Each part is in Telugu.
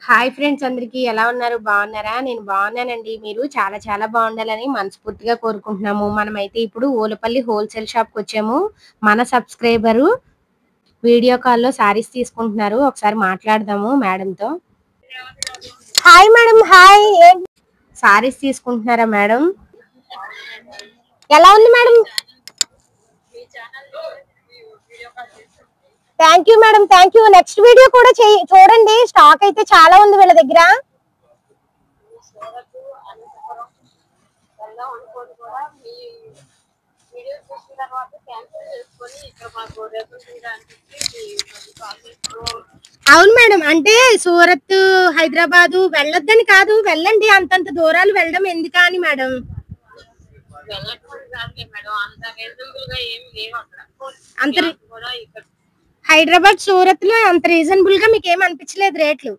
హాయ్ ఫ్రెండ్స్ అందరికీ ఎలా ఉన్నారు? బాగున్నారా? నేను బాగున్నానండి. మీరు చాలా చాలా బాగుండాలని మనస్ఫూర్తిగా కోరుకుంటున్నాము. మనమైతే ఇప్పుడు ఓలపల్లి హోల్సేల్ షాప్‌కొచ్చాము. మన సబ్స్క్రైబరు వీడియో కాల్‌లో శారీస్ తీసుకుంటున్నారు. ఒకసారి మాట్లాడదాము మేడంతో. Hi madam. హాయ్. శారీస్ తీసుకుంటున్నారా మేడం? ఎలా ఉంది madam? Thank you madam. Thank you. Next video కూడా చూడండి. స్టాక్ అయితే చాలా ఉంది వీళ్ళ దగ్గర. అవును మేడం. అంటే సూరత్, హైదరాబాదు వెళ్ళొద్దని కాదు, వెళ్ళండి. అంతంత దూరాలు వెళ్ళడం ఎందుకని మేడం? అంత హైదరాబాద్, సూరత్ లో అంత రీజనబుల్ గా మీకు ఏం అనిపించలేదు రేట్లు?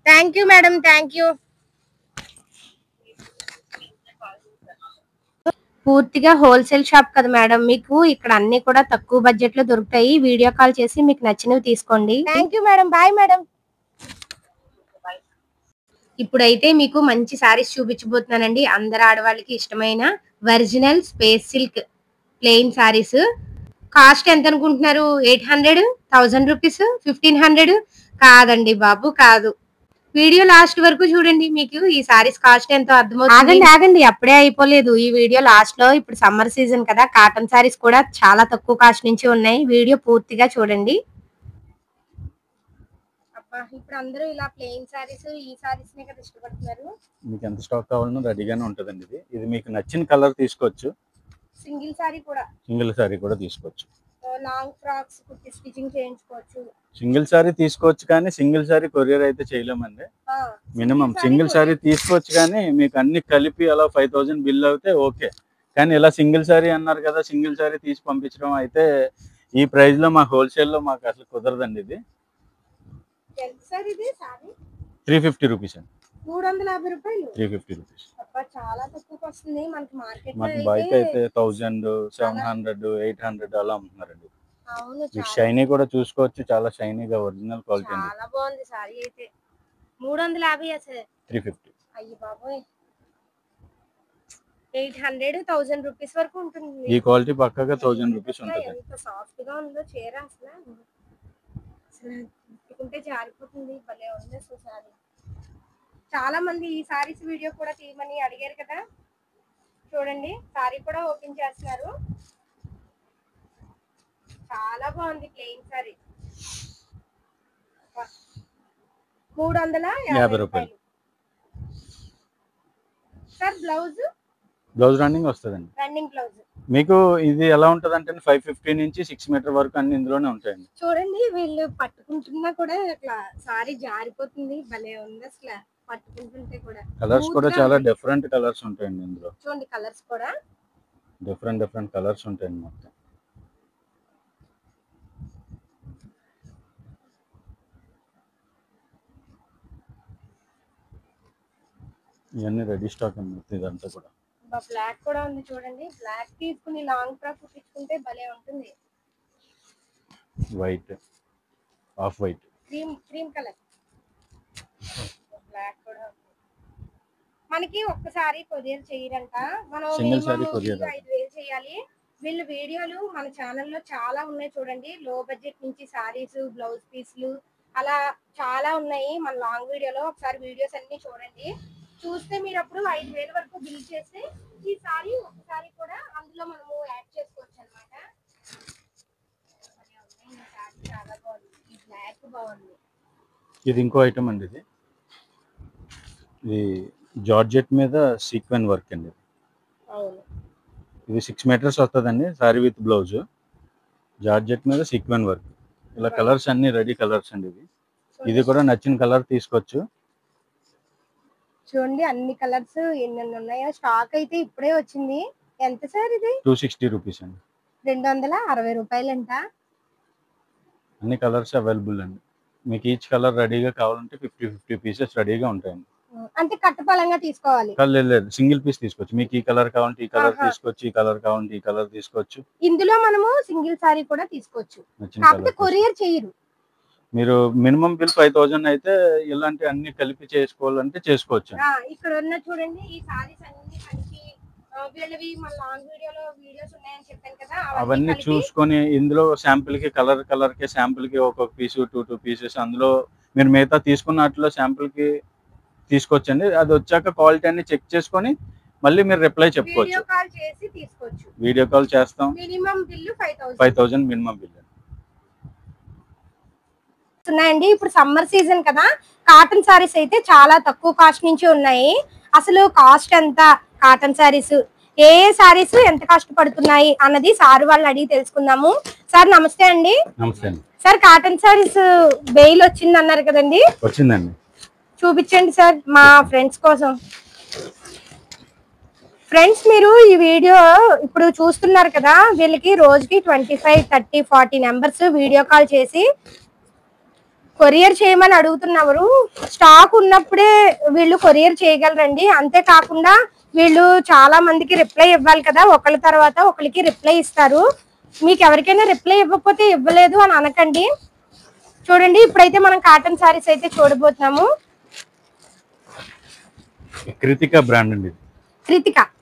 Thank you madam. Thank you. పూర్తిగా హోల్సేల్ షాప్ కదా మేడం, మీకు ఇక్కడ అన్ని కూడా తక్కువ బడ్జెట్ లో దొరుకుతాయి. వీడియో కాల్ చేసి మీకు నచ్చినవి తీసుకోండి. Thank you madam. Bye madam. ఇప్పుడైతే మీకు మంచి సారీస్ చూపించబోతున్నానండి. అందరు ఆడవాళ్ళకి ఇష్టమైన original space silk plain saris. Cost ఎంత అనుకుంటున్నారు? 800, 1000 రూపీస్, 1500? కాదండి బాబు, కాదు. వీడియో లాస్ట్ వరకు చూడండి, మీకు ఈ సారీస్ కాస్ట్ ఎంతో అర్థమవుతుంది. ఆగండి, అప్పుడే అయిపోలేదు ఈ వీడియో. లాస్ట్ లో ఇప్పుడు సమ్మర్ సీజన్ కదా, కాటన్ సారీస్ కూడా చాలా తక్కువ కాస్ట్ నుంచి ఉన్నాయి. వీడియో పూర్తిగా చూడండి. ఇప్పుడు అందరూ ఇలా ప్లెయిన్ సారీస్, ఈ సారీస్ నే కదా ఇష్టపడుతున్నారు. మీకు ఎంత స్టాక్ కావాలన్నా రెడీగానే ఉంటుందండి. ఇది మీకు నచ్చిన కలర్ తీసుకోవచ్చు. సింగిల్ సారీ కూడా తీసుకోవచ్చు. లాంగ్ ఫ్రాక్స్ కుట్టి స్టిచింగ్ చేయించుకోవచ్చు. సింగిల్ సారీ తీసుకోవచ్చు, కానీ సింగిల్ సారీ కొరియర్ అయితే చేయలేమండి. మినిమం సింగిల్ సారీ తీసుకోవచ్చు, కానీ మీకు అన్ని కలిపి అలా 5000 బిల్ అవుతే ఓకే. కానీ ఇలా సింగిల్ సారీ అన్నారు కదా, సింగిల్ సారీ తీసి పంపించడం అయితే ఈ ప్రైస్ లో మా హోల్సేల్ లో మాకు అసలు కుదరదండి. ఇది 350 రూపీస్ అండి. 350 రూపాయలు. 350 రూపీస్. చాలా తక్కువకి వస్తుంది మనకి మార్కెట్ లో. మనకి బయట అయితే 1000, 700, 800 అలా అమ్ముతున్నారండి. మీకు షైనీ కూడా చూసుకోవచ్చు, చాలా షైనీగా ఒరిజినల్ క్వాలిటీ అండి. చాలా బాగుంది సారీ అయితే. 350 అసలు 350. అయ్యి బాబోయ్, 800, 1000 రూపీస్ వరకు ఉంటుంది. ఈ క్వాలిటీ పక్కగా 1000 రూపీస్ ఉంటుంది. ఎంత సాఫ్ట్ గా ఉందో చీర, అసలు పెట్టుకుంటే జారిపోతుంది. భలే ఉంది అసలు సారీ. చాలా మంది ఈ సారీస్ వీడియో కూడా తీయమని అడిగారు కదా. చూడండి, సారీ కూడా ఓపెన్ చేస్తున్నారు. చాలా బాగుంది ప్లెయిన్ సారీ. 350 రూపాయలు. సార్ బ్లౌజ్ రన్నింగ్ వస్తుందండి. రన్నింగ్ బ్లౌజ్ మీకు ఇది ఎలా ఉంటది అంటే 550 నుంచి 6 మీటర్ వరకు అన్ని ఇందులోనే ఉంటాయండి. చూడండి, వీళ్ళు పట్టుకుంటున్నా కూడా ఇట్లా సారీ జారిపోతుంది. భలే ఉంది అసలు పట్టుకుంటుంటే కూడా. కలర్స్ కూడా చాలా డిఫరెంట్ కలర్స్ ఉంటాయండి ఇందులో. చూడండి, కలర్స్ కూడా డిఫరెంట్ కలర్స్ ఉంటాయండి మొత్తం. ఇవన్నీ రెడీ స్టాక్ అండి ఇదంతా కూడా. బ్లాక్ కూడా ఉంది చూడండి. బ్లాక్ తీసుకుని లాంగ్ ఫ్రాక్ కుట్టించుకుంటే భలే ఉంటుంది. White, off white, cream colour, black కూడా ఉంది. మనకి ఒక్కసారి కొరియర్ చేయరంట. మనం సింగిల్ సారీ కొరియర్ 5000 చేయాలి. వీళ్ళ వీడియోలు మన ఛానల్లో చాలా ఉన్నాయి చూడండి. లో బడ్జెట్ నుంచి సారీస్, బ్లౌజ్ పీస్లు అలా చాలా ఉన్నాయి మన లాంగ్ వీడియోలో. ఒకసారి వీడియోస్ అన్ని చూడండి. చూస్తే మీరు అప్పుడు 5000 వరకు బిల్ చేస్తే ఈ సారీ ఒకసారి కూడా అందులో మనము యాడ్ చేసుకోవచ్చు అనమాట. చాలా బాగుంది. ఈ బ్లాక్ బాగుంది. ఇది ఇంకో ఐటమ్ అండి. ఇది జార్జెట్ మీద సీక్వెన్ వర్క్ అండి. అవును, ఇది 6 మీటర్స్ వస్తుందండి. సారీ విత్ బ్లౌజ్, జార్జెట్ మీద సీక్వెన్ వర్క్. ఇలా కలర్స్ అన్ని రెడీ కలర్స్ అండి. ఇది కూడా నచ్చిన కలర్ తీసుకోవచ్చు. చూడండి, అన్ని కలర్స్ ఎన్ని ఉన్నాయో. స్టాక్ అయితే ఇప్పుడే వచ్చింది. ఎంత సార్ ఇది? 260 రూపీస్ అండి. 260 రూపాయలంట. అన్ని కలర్స్ అవైలబుల్ అండి. మీకు ఈచ్ కలర్ రెడీగా కావాలంటే 50 పీసెస్ రెడీగా ఉంటాయండి. అంటే కట్టపలంగా తీసుకోవాలి? లేదు, సింగిల్ పీస్ తీసుకోవచ్చు. మీకు ఈ కలర్ కావాలంటే ఈ కలర్ తీసుకోవచ్చు, ఈ కలర్ కావాలంటే ఈ కలర్ తీసుకోవచ్చు. ఇందులో మనము సింగిల్ సారీ కూడా తీసుకోవచ్చు, కాకపోతే కొరియర్ చేయరు. మీరు మినిమం బిల్ 5000 అయితే ఇలాంటి అన్ని కలిపి చేసుకోవాలంటే చేసుకోవచ్చు. ఇక్కడ ఉన్న చూడండి ఈ సారీస్ అన్ని కలిపి వీళ్ళవి మన లాంగ్ వీడియోలో వీడియోస్ ఉన్నాయని చెప్పాను కదా, అవన్నీ చూసుకొని ఇందులో శాంపిల్ కి కలర్ కి శాంపిల్ కి ఒక్కొక్క పీసు 2 పీసెస్ అందులో మీరు మిగతా తీసుకున్నట్లో శాంపిల్ కి తీసుకొచ్చండి. అది వచ్చాక క్వాలిటీ అన్ని చెక్ చేసుకొని మళ్ళీ మీరు రిప్లై చెప్పుకోవచ్చు. వీడియో కాల్ చేస్తాం. మినిమం బిల్ 5000 మినిమం బిల్ ఉన్నాయండి. ఇప్పుడు సమ్మర్ సీజన్ కదా, కాటన్ సారీస్ అయితే చాలా తక్కువ కాస్ట్ నుంచి ఉన్నాయి. అసలు కాస్ట్ ఎంత, కాటన్ సారీస్ ఏ సారీస్ ఎంత కాస్ట్ పడుతున్నాయి అన్నది సార్ వాళ్ళని అడిగి తెలుసుకుందాము. సార్ నమస్తే అండి. నమస్తే అండి. సార్ కాటన్ సారీస్ బెయిల్ వచ్చింది అన్నారు కదండి? వచ్చిందండి. చూపించండి సార్ మా ఫ్రెండ్స్ కోసం. ఫ్రెండ్స్ మీరు ఈ వీడియో ఇప్పుడు చూస్తున్నారు కదా, వీళ్ళకి రోజుకి 25, 30, 40 నెంబర్స్ వీడియో కాల్ చేసి కొరియర్ చేయమని అడుగుతున్నారు. స్టాక్ ఉన్నప్పుడే వీళ్ళు కొరియర్ చేయగలరండి. అంతేకాకుండా వీళ్ళు చాలా మందికి రిప్లై ఇవ్వాలి కదా, ఒకళ్ళ తర్వాత ఒకరికి రిప్లై ఇస్తారు. మీకు ఎవరికైనా రిప్లై ఇవ్వకపోతే ఇవ్వలేదు అని అనకండి. చూడండి ఇప్పుడైతే మనం కాటన్ సారీస్ అయితే చూడబోతున్నాము. కృతిక బ్రాండ్ అండి.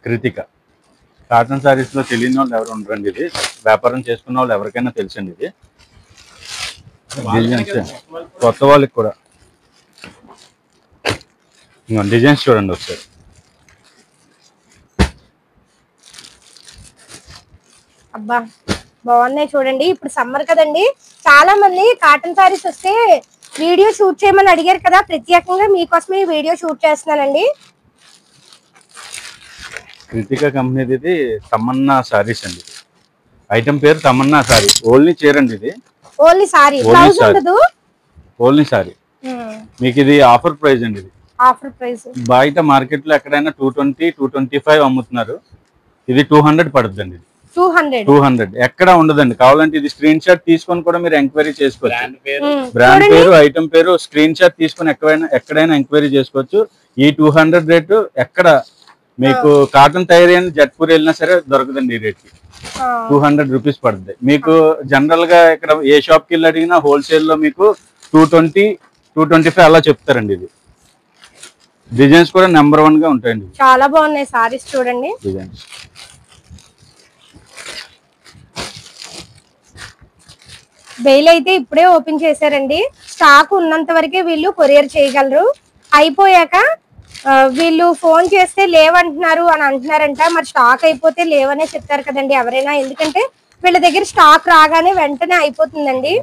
కృతిక కాటన్ సారీస్ లో తెలియని వాళ్ళు ఎవరు ఉండరండి. ఇది వ్యాపారం చేసుకున్న వాళ్ళు ఎవరికైనా తెలుసండి. ఇది డిజైన్స్ కొత్త వాళ్ళకి కూడా డిజైన్స్ చూడండి ఒకసారి. అబ్బా బాగున్నాయి చూడండి. ఇప్పుడు సమ్మర్ కదండి, చాలా మంది కాటన్ సారీస్ వస్తే వీడియో షూట్ చేయమని అడిగారు కదా, ప్రత్యేకంగా మీకోసమే వీడియో షూట్ చేస్తున్నానండి. కృతిక కంపెనీది ఇది తమన్నా సారీస్ అండి. ఐటమ్ పేరు తమన్నా సారీ. ఓన్లీ చీర అండి ఇది. ఓన్లీ సారీ, బ్లౌజ్ ఉండదు. Only sorry. మీకు ఇది ఆఫర్ ప్రైస్ అండి. ఇది ఆఫర్ ప్రైస్. బయట మార్కెట్ లో ఎక్కడైనా 220, 225 అమ్ముతున్నారు. ఇది 200 పడుతుందండి. 200 ఎక్కడ ఉండదండి. కావాలంటే ఇది స్క్రీన్ షాట్ తీసుకొని కూడా మీరు ఎంక్వైరీ చేసుకోవచ్చు. బ్రాండ్ పేరు, ఐటమ్ పేరు స్క్రీన్ షాట్ తీసుకొని ఎక్కడైనా ఎంక్వైరీ చేసుకోవచ్చు. ఈ 200 రేటు ఎక్కడ మీకు కాటన్ తయారీ జట్పూర్ వెళ్ళినా సరే దొరకదండి. ఈ రేట్ కి 200 రూపీస్ పడుతుంది. మీకు జనరల్ గా ఇక్కడ ఏ షాప్ కి వెళ్ళి అడిగినా హోల్సేల్ లో మీకు 220, 225 అలా చెప్తారండి. ఇది డిజైన్స్ కూడా నెంబర్ 1 గా ఉంటాయండి. చాలా బాగున్నాయి సారీస్ చూడండి. డిజైన్స్ బెయిల్ అయితే ఇప్పుడే ఓపెన్ చేశారండి. స్టాక్ ఉన్నంత వరకే వీళ్ళు కొరియర్ చేయగలరు. అయిపోయాక వీళ్ళు ఫోన్ చేస్తే లేవంటున్నారు అని అంటున్నారంట. మరి స్టాక్ అయిపోతే లేవనే చెప్తారు కదండి ఎవరైనా, ఎందుకంటే వీళ్ళ దగ్గర స్టాక్ రాగానే వెంటనే అయిపోతుందండి.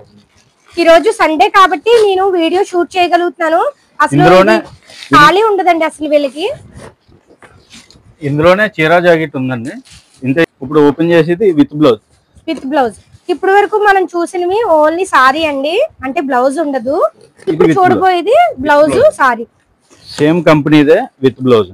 ఈ రోజు సండే కాబట్టి నేను వీడియో షూట్ చేయగలుగుతున్నాను. అసలు ఖాళీ ఉండదండి అసలు వీళ్ళకి. ఇందులోనే చీరా జాకెట్ ఉందండి. ఇంతే. ఇప్పుడు ఓపెన్ చేసేది విత్ బ్లౌజ్. ఇప్పుడు వరకు మనం చూసినవి ఓన్లీ సారీ అండి, అంటే బ్లౌజ్ ఉండదు. ఇప్పుడు చూడబోయేది బ్లౌజ్ సారీ. సేమ్ కంపెనీదే విత్ బ్లౌజ్.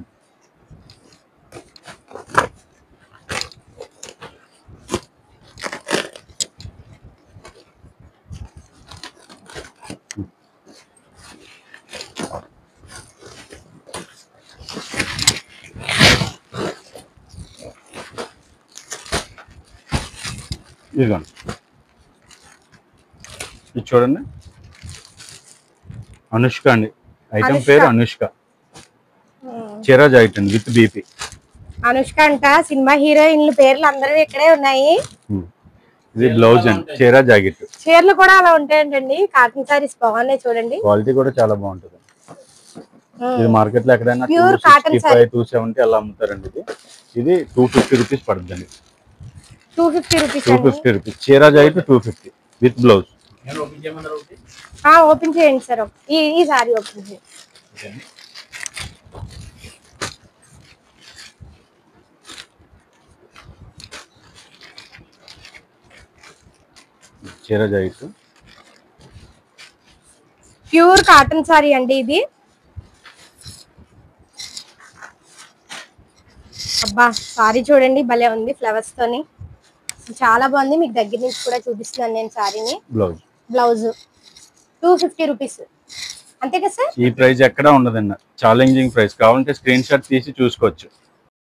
ఇదిగోండి, ఇది చూడండి. అనుష్క అండి. ఐటమ్ పేరు అనుష్క. చీరా జాకెట్ అండి విత్ బీపీ. అనుష్క అంట సినిమా హీరోయిన్ల పేర్లు అందరూ ఇక్కడే ఉన్నాయి. ఇది బ్లౌజ్ అండి, చీరా జాకెట్. చీరలు కూడా అలా ఉంటాయండి. కాటన్ సారీస్ బాగున్నాయి చూడండి. క్వాలిటీ కూడా చాలా బాగుంటుంది. ఇది మార్కెట్ లో ఎక్కడైనా 265, 270 అలా అమ్ముతారండి. ఇది 250 రూపీస్ పడుతుందండి. 250 రూపీస్. చీరా జాకెట్ 250 విత్ బ్లౌజ్. ఓపెన్ చేయండి సార్. ఈ సారీ ఓపెన్ చేయండి. చీరా జాకెట్ ప్యూర్ కాటన్ సారీ అండి ఇది. అబ్బా సారీ చూడండి భలే ఉంది ఫ్లవర్స్ తోని, చాలా బాగుంది. మీకు దగ్గర నుంచి కూడా చూపిస్తున్నాను నేను సారీని. బ్లౌజ్ 250 రూపీస్ అంతే కదా సార్? ఈ ప్రైస్ ఎక్కడ ఉండదండి. Challenging price. కావాలంటే స్క్రీన్ షాట్ తీసి చూసుకోవచ్చు.